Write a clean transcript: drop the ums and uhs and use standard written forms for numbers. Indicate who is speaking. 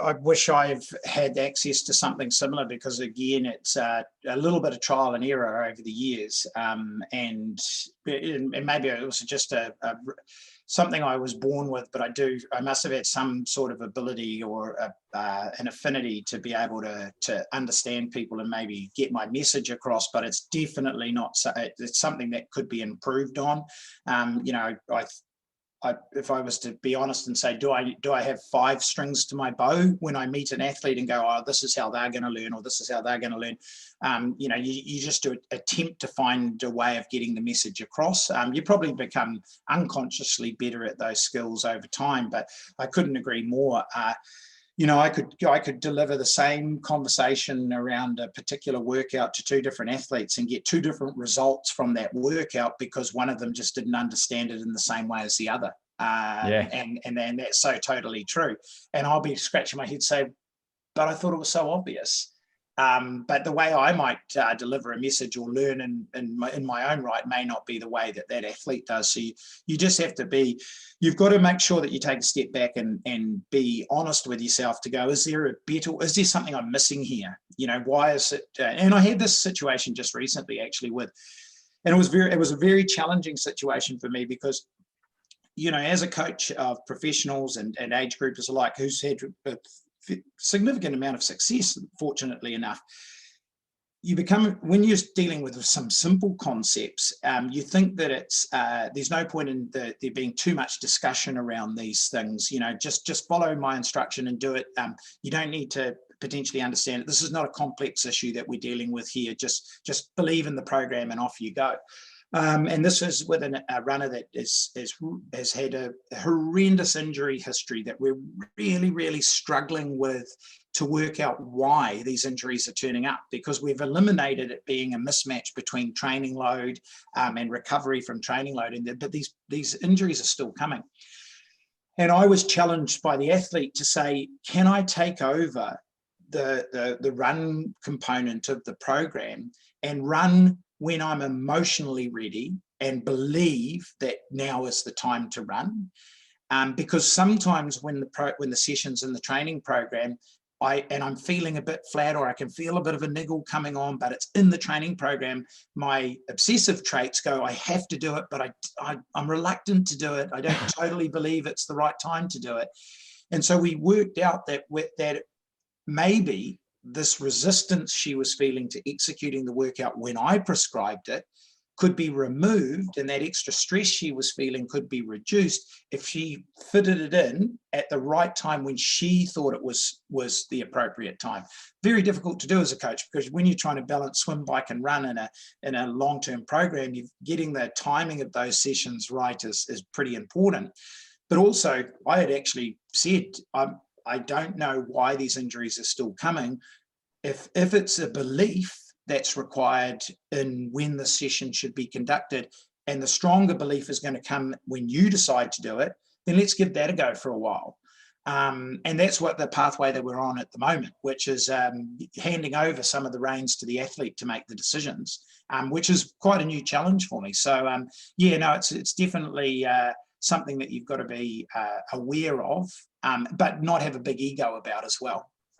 Speaker 1: I wish I've had access to something similar, because again, it's a little bit of trial and error over the years, and maybe it was just something I was born with, but I must have had some sort of ability or an affinity to be able to understand people and maybe get my message across. But it's definitely not. It's something that could be improved on. If I was to be honest and say, do I have 5 strings to my bow when I meet an athlete and go, oh, this is how they're going to learn, or this is how they're going to learn? You just do attempt to find a way of getting the message across. You probably become unconsciously better at those skills over time, but I couldn't agree more. I could deliver the same conversation around a particular workout to 2 different athletes and get 2 different results from that workout, because one of them just didn't understand it in the same way as the other. And that's so totally true. And I'll be scratching my head saying, but I thought it was so obvious. But the way I might deliver a message or learn in my own right may not be the way that athlete does. So you just have to you've got to make sure that you take a step back and be honest with yourself to go, is there something I'm missing here? Why is it? And I had this situation just recently actually and it was a very challenging situation for me, because as a coach of professionals and age groupers alike, who's had a significant amount of success, fortunately enough, when you're dealing with some simple concepts, you think that there's no point in there being too much discussion around these things. Just follow my instruction and do it. You don't need to potentially understand it. This is not a complex issue that we're dealing with here. Just believe in the program and off you go. And this is with a runner that has had a horrendous injury history that we're really, really struggling with to work out why these injuries are turning up, because we've eliminated it being a mismatch between training load and recovery from training load. But these injuries are still coming. And I was challenged by the athlete to say, can I take over the run component of the program and run when I'm emotionally ready and believe that now is the time to run? Because sometimes when the session's in the training program, I'm feeling a bit flat, or I can feel a bit of a niggle coming on, but it's in the training program, my obsessive traits go, I have to do it, but I'm reluctant to do it. I don't totally believe it's the right time to do it. And so we worked out that maybe this resistance she was feeling to executing the workout when I prescribed it could be removed, and that extra stress she was feeling could be reduced if she fitted it in at the right time when she thought it was the appropriate time. Very difficult to do as a coach, because when you're trying to balance swim, bike and run in a long-term program, getting the timing of those sessions right is pretty important. But also, I had actually said, I don't know why these injuries are still coming. If it's a belief that's required in when the session should be conducted, and the stronger belief is going to come when you decide to do it, then let's give that a go for a while. And that's what the pathway that we're on at the moment, which is handing over some of the reins to the athlete to make the decisions, which is quite a new challenge for me. So it's definitely something that you've got to be aware of, but not have a big ego about as well.